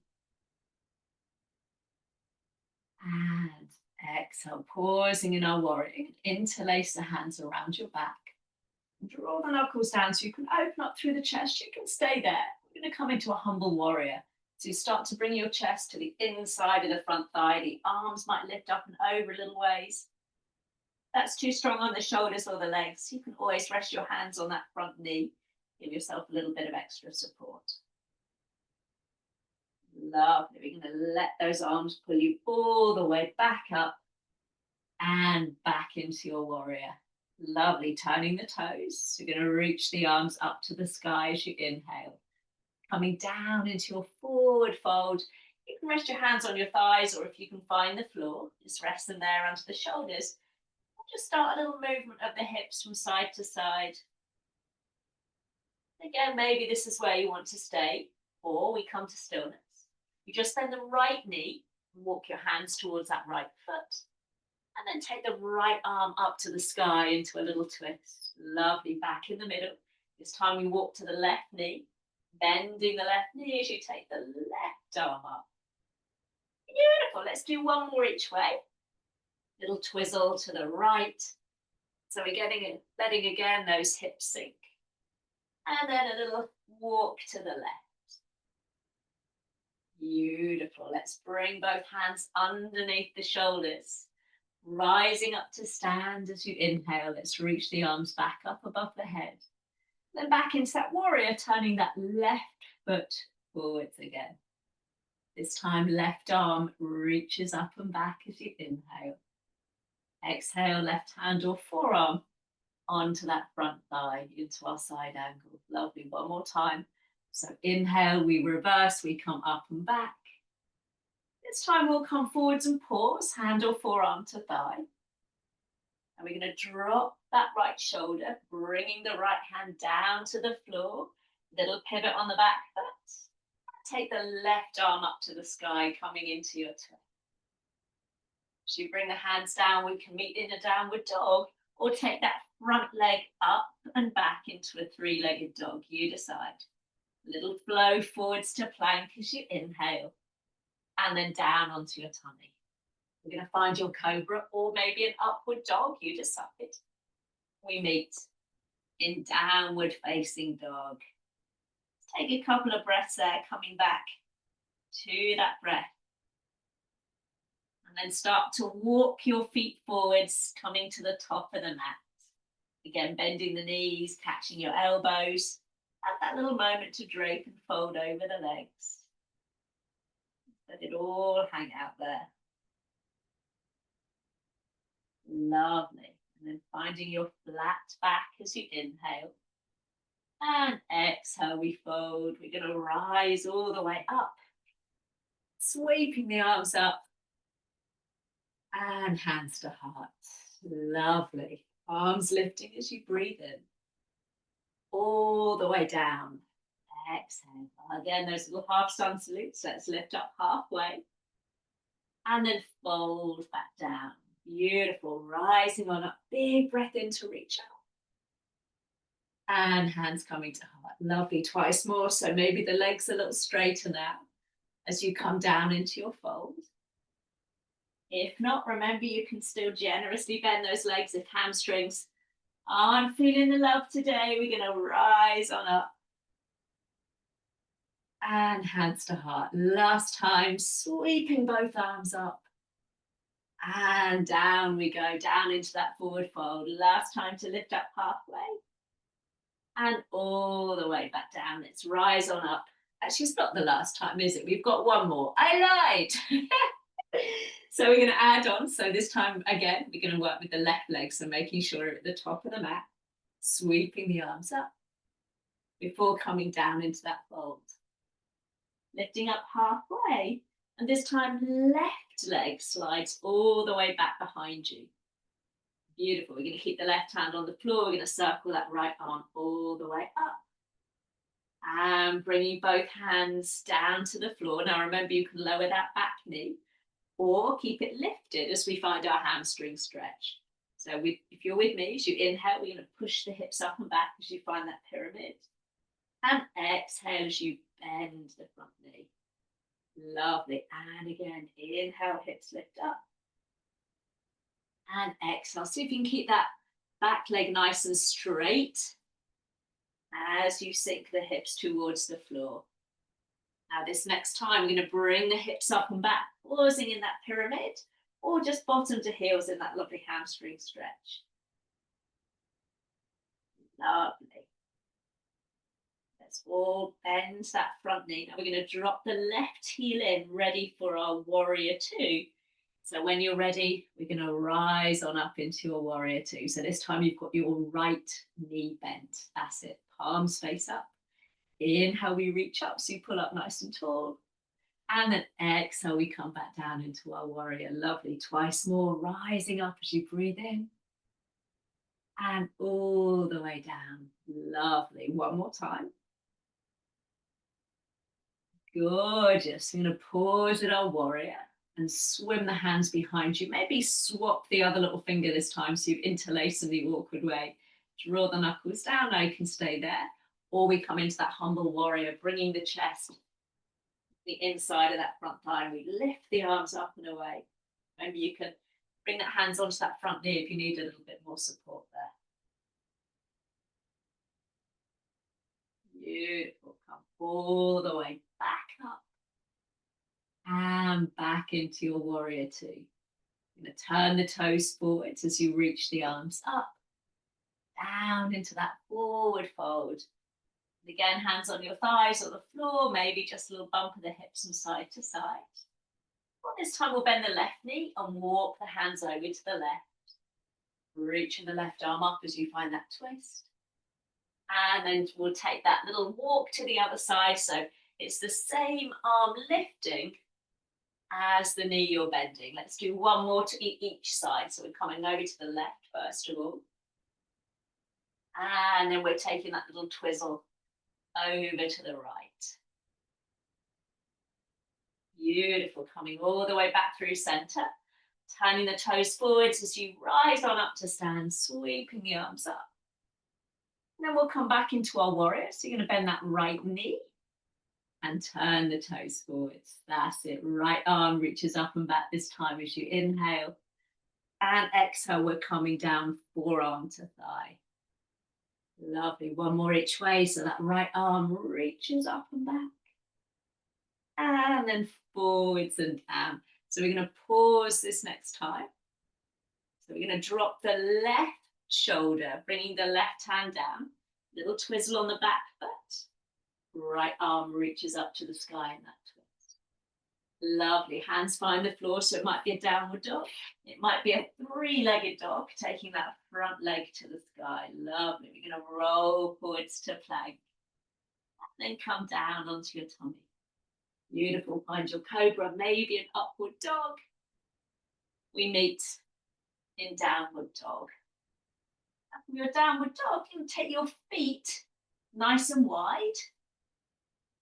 And exhale, pausing in our warrior. Interlace the hands around your back. Draw the knuckles down so you can open up through the chest. You can stay there. We're going to come into a humble warrior. So you start to bring your chest to the inside of the front thigh. The arms might lift up and over a little ways. That's too strong on the shoulders or the legs. You can always rest your hands on that front knee. Give yourself a little bit of extra support. Lovely. We're going to let those arms pull you all the way back up and back into your warrior. Lovely. Turning the toes. You're going to reach the arms up to the sky as you inhale. Coming down into your forward fold. You can rest your hands on your thighs, or if you can find the floor, just rest them there under the shoulders. Just start a little movement of the hips from side to side. Again, maybe this is where you want to stay, or we come to stillness. You just bend the right knee and walk your hands towards that right foot. And then take the right arm up to the sky into a little twist. Lovely, back in the middle. This time we walk to the left knee, bending the left knee as you take the left arm up. Beautiful, let's do one more each way. Little twizzle to the right. So we're letting again those hips sink. And then a little walk to the left. Beautiful. Let's bring both hands underneath the shoulders. Rising up to stand as you inhale. Let's reach the arms back up above the head. Then back into that warrior, turning that left foot forwards again. This time, left arm reaches up and back as you inhale. Exhale, left hand or forearm onto that front thigh into our side angle. Lovely. One more time. So inhale, we reverse, we come up and back. This time we'll come forwards and pause, hand or forearm to thigh. And we're going to drop that right shoulder, bringing the right hand down to the floor. Little pivot on the back foot. Take the left arm up to the sky, coming into your twist. As you bring the hands down, we can meet in a downward dog, or take that front leg up and back into a three-legged dog. You decide. Little flow forwards to plank as you inhale, and then down onto your tummy. We're going to find your cobra or maybe an upward dog. You decide. We meet in downward facing dog. Take a couple of breaths there, coming back to that breath. And then start to walk your feet forwards, coming to the top of the mat. Again, bending the knees, catching your elbows. Have that little moment to drape and fold over the legs. Let it all hang out there. Lovely. And then finding your flat back as you inhale. And exhale, we fold. We're going to rise all the way up. Sweeping the arms up. And hands to heart. Lovely. Arms lifting as you breathe in. All the way down. Exhale. Again, those little half sun salutes. Let's lift up halfway. And then fold back down. Beautiful. Rising on up. Big breath in to reach out. And hands coming to heart. Lovely. Twice more. So maybe the legs a little straighter now as you come down into your fold. If not, remember you can still generously bend those legs if hamstrings aren't feeling the love today. We're going to rise on up. And hands to heart. Last time, sweeping both arms up. And down we go, down into that forward fold. Last time to lift up halfway. And all the way back down. Let's rise on up. Actually, it's not the last time, is it? We've got one more. I lied. So we're going to add on. So this time, again, we're going to work with the left leg. So making sure we're at the top of the mat. Sweeping the arms up. Before coming down into that fold. Lifting up halfway. And this time, left leg slides all the way back behind you. Beautiful. We're going to keep the left hand on the floor. We're going to circle that right arm all the way up. And bringing both hands down to the floor. Now, remember, you can lower that back knee or keep it lifted as we find our hamstring stretch. So if you're with me, as you inhale, we're going to push the hips up and back as you find that pyramid. And exhale as you bend the front knee. Lovely. And again, inhale, hips lift up. And exhale. See if you can keep that back leg nice and straight as you sink the hips towards the floor. Now this next time, we're going to bring the hips up and back, pausing in that pyramid, or just bottom to heels in that lovely hamstring stretch. Lovely. Let's all bend that front knee. Now we're going to drop the left heel in, ready for our warrior two. So when you're ready, we're going to rise on up into a warrior two. So this time you've got your right knee bent. That's it. Palms face up. Inhale, we reach up, so you pull up nice and tall. And then exhale, we come back down into our warrior. Lovely. Twice more, rising up as you breathe in. And all the way down. Lovely. One more time. Gorgeous. We're going to pause at our warrior and swim the hands behind you. Maybe swap the other little finger this time so you interlace in the awkward way. Draw the knuckles down. Now you can stay there. Or we come into that humble warrior, bringing the chest, the inside of that front thigh. We lift the arms up and away. Maybe you can bring that hands onto that front knee if you need a little bit more support there. Beautiful. Come all the way back up. And back into your warrior two. You're going to turn the toes forwards as you reach the arms up. Down into that forward fold. And again, hands on your thighs or the floor, maybe just a little bump of the hips from side to side. Well, this time we'll bend the left knee and walk the hands over to the left. Reaching the left arm up as you find that twist. And then we'll take that little walk to the other side. So it's the same arm lifting as the knee you're bending. Let's do one more to each side. So we're coming over to the left first of all. And then we're taking that little twizzle over to the right. Beautiful. Coming all the way back through center. Turning the toes forwards as you rise on up to stand, sweeping the arms up. And then we'll come back into our warrior. So you're going to bend that right knee and turn the toes forwards. That's it. Right arm reaches up and back this time as you inhale. And exhale, we're coming down, forearm to thigh. Lovely. One more each way. So that right arm reaches up and back. And then forwards and down. So we're going to pause this next time. So we're going to drop the left shoulder, bringing the left hand down. Little twizzle on the back foot. Right arm reaches up to the sky in that twist. Lovely. Hands find the floor, so it might be a downward dog. It might be a three-legged dog, taking that front leg to the sky. Lovely. We're going to roll forwards to plank. Then come down onto your tummy. Beautiful. Find your cobra, maybe an upward dog. We meet in downward dog. From your downward dog, you can take your feet nice and wide.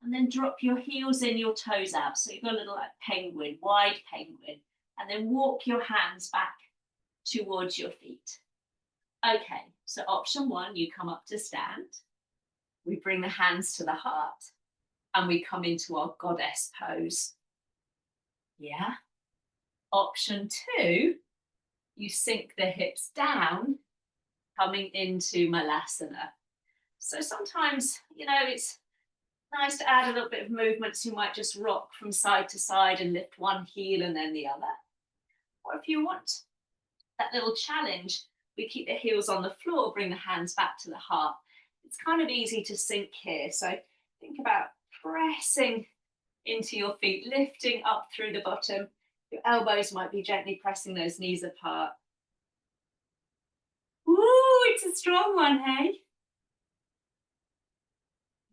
And then drop your heels in, your toes out. So you've got a little like penguin, wide penguin. And then walk your hands back towards your feet. Okay, so option one, you come up to stand. We bring the hands to the heart. And we come into our goddess pose. Yeah. Option two, you sink the hips down, coming into Malasana. So sometimes, it's nice to add a little bit of movement. So you might just rock from side to side and lift one heel and then the other. Or if you want that little challenge, we keep the heels on the floor, bring the hands back to the heart. It's kind of easy to sink here. So think about pressing into your feet, lifting up through the bottom. Your elbows might be gently pressing those knees apart. Ooh, it's a strong one, hey?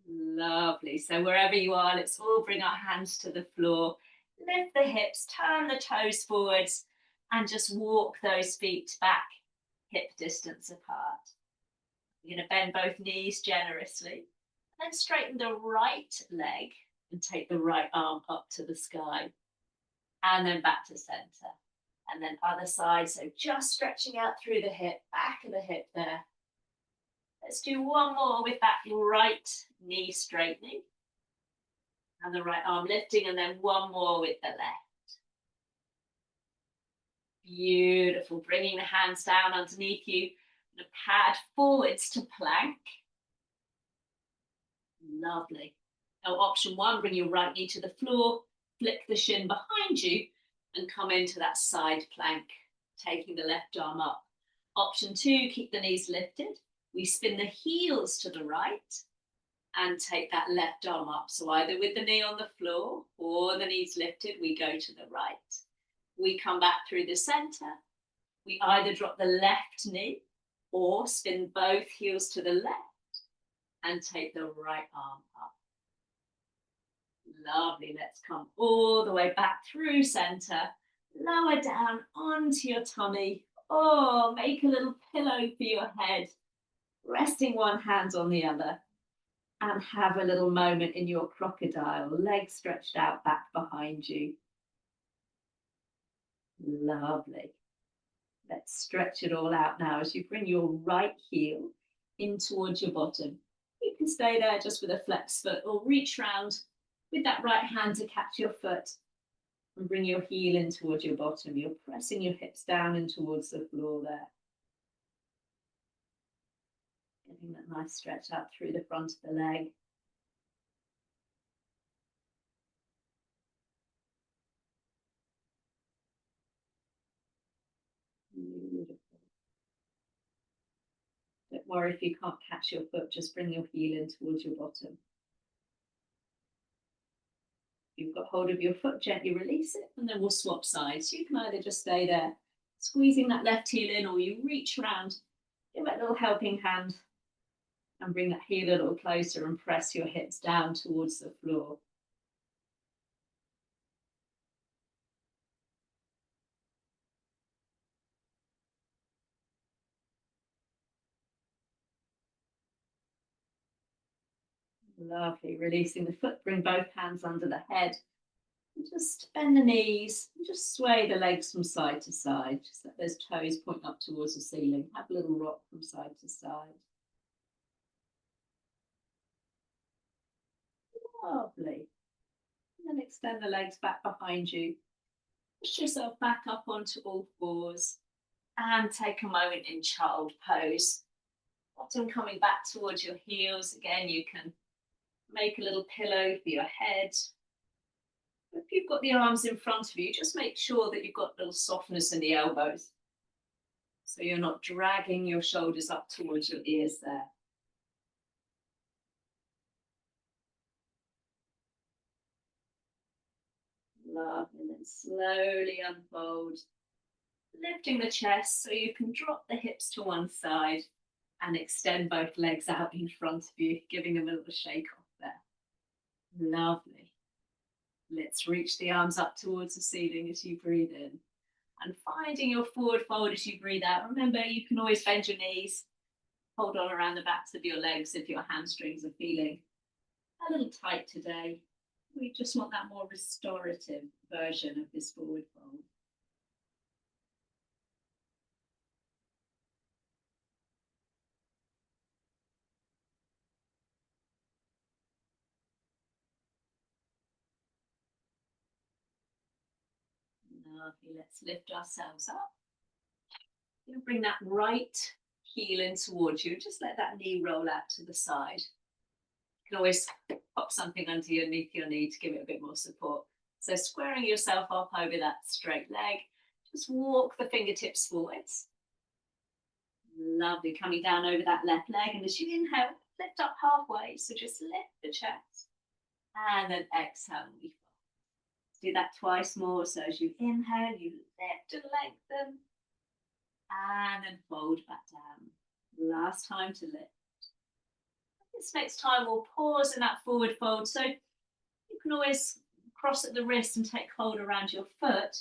Lovely. So wherever you are, let's all bring our hands to the floor. Lift the hips, turn the toes forwards, and just walk those feet back, hip distance apart. You're going to bend both knees generously. Then straighten the right leg and take the right arm up to the sky. And then back to center. And then other side. So just stretching out through the hip, back of the hip there. Let's do one more with that right knee straightening. And the right arm lifting. And then one more with the left. Beautiful. Bringing the hands down underneath you. The pad forwards to plank. Lovely. Now option one, bring your right knee to the floor, flick the shin behind you and come into that side plank, taking the left arm up. Option two, keep the knees lifted. We spin the heels to the right and take that left arm up. So either with the knee on the floor or the knees lifted, we go to the right. We come back through the center. We either drop the left knee or spin both heels to the left and take the right arm up. Lovely. Let's come all the way back through center. Lower down onto your tummy. Oh, make a little pillow for your head. Resting one hand on the other. And have a little moment in your crocodile. Legs stretched out back behind you. Lovely. Let's stretch it all out now as you bring your right heel in towards your bottom. You can stay there just with a flex foot or reach round with that right hand to catch your foot and bring your heel in towards your bottom. You're pressing your hips down and towards the floor there. Getting that nice stretch out through the front of the leg. Beautiful. Don't worry if you can't catch your foot, just bring your heel in towards your bottom. If you've got hold of your foot, gently release it, and then we'll swap sides. You can either just stay there, squeezing that left heel in, or you reach around, give it a little helping hand, and bring that heel a little closer and press your hips down towards the floor. Lovely. Releasing the foot, bring both hands under the head. And just bend the knees, and just sway the legs from side to side. Just let those toes point up towards the ceiling. Have a little rock from side to side. Lovely. And then extend the legs back behind you. Push yourself back up onto all fours. And take a moment in child pose. Bottom coming back towards your heels. Again, you can make a little pillow for your head. If you've got the arms in front of you, just make sure that you've got a little softness in the elbows. So you're not dragging your shoulders up towards your ears there. Love, and then slowly unfold, lifting the chest so you can drop the hips to one side and extend both legs out in front of you, giving them a little shake off there. Lovely. Let's reach the arms up towards the ceiling as you breathe in. And finding your forward fold as you breathe out. Remember, you can always bend your knees, hold on around the backs of your legs if your hamstrings are feeling a little tight today. We just want that more restorative version of this forward fold. Lovely. Let's lift ourselves up. You'll bring that right heel in towards you. Just let that knee roll out to the side. You can always pop something underneath your knee to give it a bit more support. So squaring yourself up over that straight leg, just walk the fingertips forwards. Lovely, coming down over that left leg, and as you inhale, lift up halfway, so just lift the chest, and then exhale, we fold. Do that twice more, so as you inhale, you lift and lengthen, and then fold back down. Last time to lift. This next time we'll pause in that forward fold, so you can always cross at the wrist and take hold around your foot,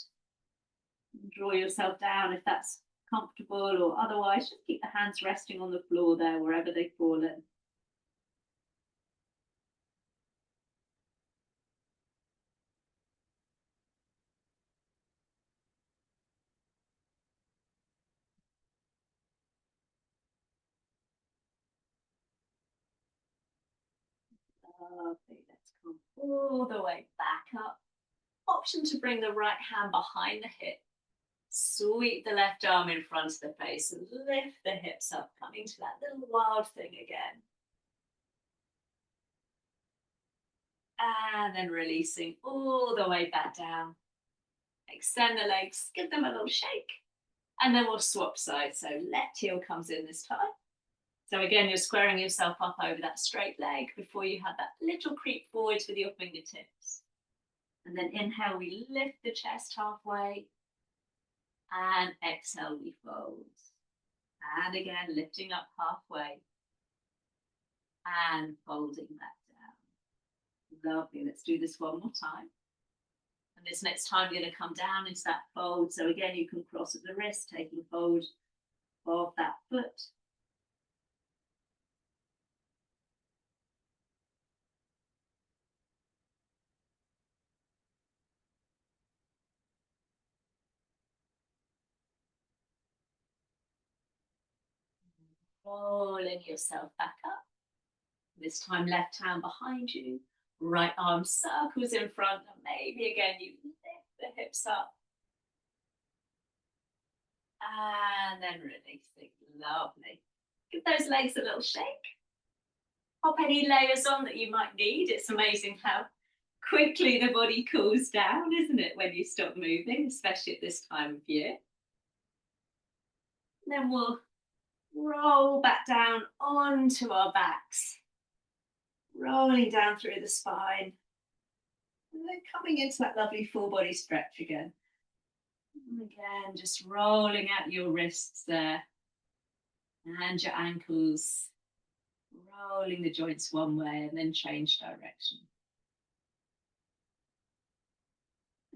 and draw yourself down if that's comfortable, or otherwise just keep the hands resting on the floor there wherever they fall in. Lovely. Let's come all the way back up. Option to bring the right hand behind the hip. Sweep the left arm in front of the face and lift the hips up, coming to that little wild thing again. And then releasing all the way back down. Extend the legs, give them a little shake. And then we'll swap sides. So left heel comes in this time. So again, you're squaring yourself up over that straight leg before you have that little creep forwards with your fingertips. And then inhale, we lift the chest halfway. And exhale, we fold. And again, lifting up halfway. And folding back down. Lovely. Let's do this one more time. And this next time, you're going to come down into that fold. So again, you can cross at the wrist, taking hold of that foot. Rolling yourself back up. This time, left hand behind you, right arm circles in front, and maybe again you lift the hips up. And then releasing. Lovely. Give those legs a little shake. Pop any layers on that you might need. It's amazing how quickly the body cools down, isn't it, when you stop moving, especially at this time of year. And then we'll roll back down onto our backs, rolling down through the spine, and then coming into that lovely full body stretch again. And again, just rolling out your wrists there and your ankles, rolling the joints one way and then change direction.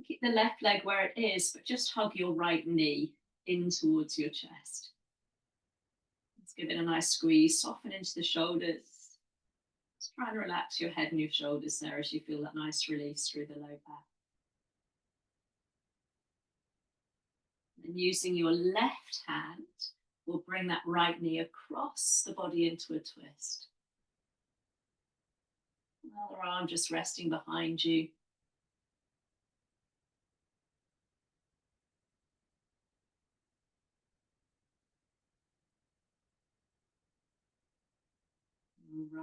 Keep the left leg where it is, but just hug your right knee in towards your chest. Let's give it a nice squeeze, soften into the shoulders. Just try and relax your head and your shoulders there as you feel that nice release through the low back. And using your left hand, we'll bring that right knee across the body into a twist. Another arm just resting behind you.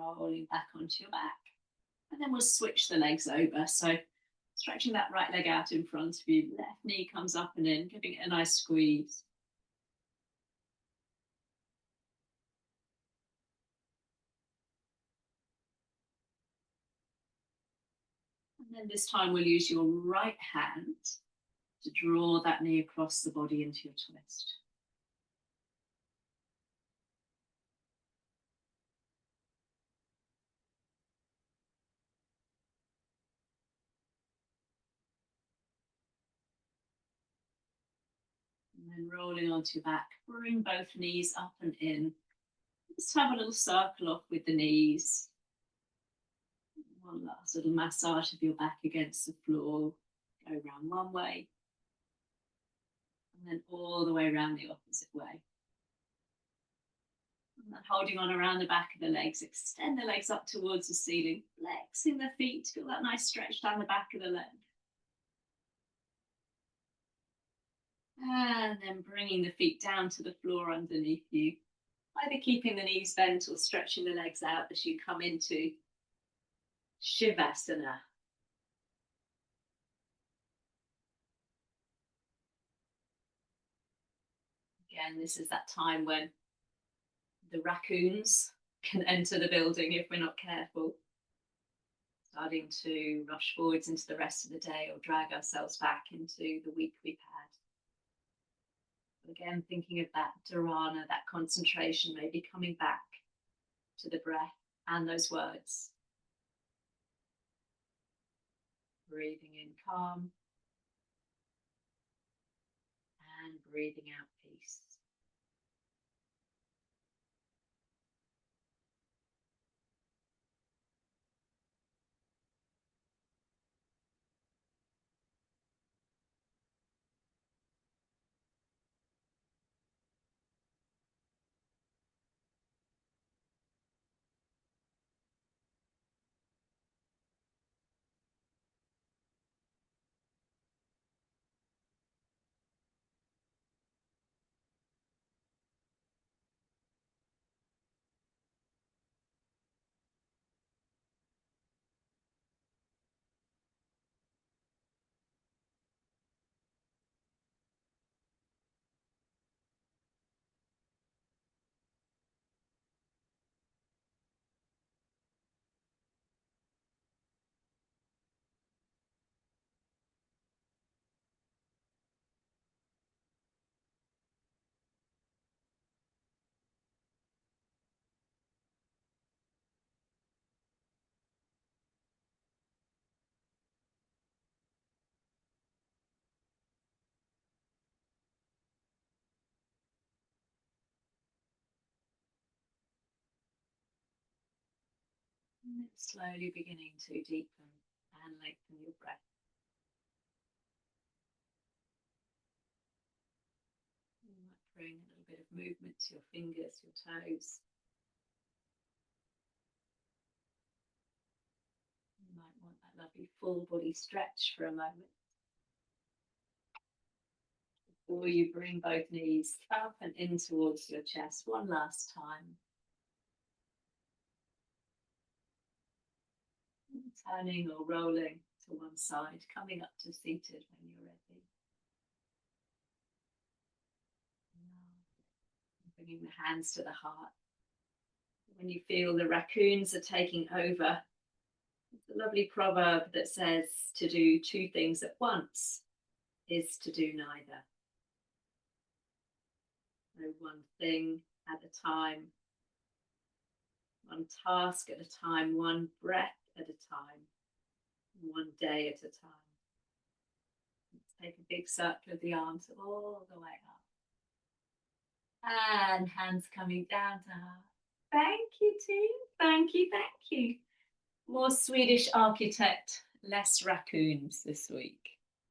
rolling back onto your back. And then we'll switch the legs over. So stretching that right leg out in front of you, left knee comes up and in, giving it a nice squeeze. And then this time we'll use your right hand to draw that knee across the body into your twist. And then rolling onto your back, bring both knees up and in. Just have a little circle off with the knees. One last little massage of your back against the floor. Go around one way. And then all the way around the opposite way. And then holding on around the back of the legs. Extend the legs up towards the ceiling. Flexing the feet. Feel that nice stretch down the back of the leg. And then bringing the feet down to the floor underneath you. Either keeping the knees bent or stretching the legs out as you come into Shavasana. Again, this is that time when the raccoons can enter the building if we're not careful. Starting to rush forwards into the rest of the day or drag ourselves back into the week we've had. Again, thinking of that dharana, that concentration, maybe coming back to the breath and those words. Breathing in calm and breathing out peace. And slowly beginning to deepen and lengthen your breath. You might bring a little bit of movement to your fingers, your toes. You might want that lovely full body stretch for a moment. Before you bring both knees up and in towards your chest one last time. Turning or rolling to one side, coming up to seated when you're ready. Bringing the hands to the heart. When you feel the raccoons are taking over, it's a lovely proverb that says to do two things at once is to do neither. So one thing at a time, one task at a time, one breath at a time, one day at a time. Let's take a big circle of the arms all the way up. And hands coming down to heart. Thank you, team. Thank you, thank you. More Swedish architect, less raccoons this week.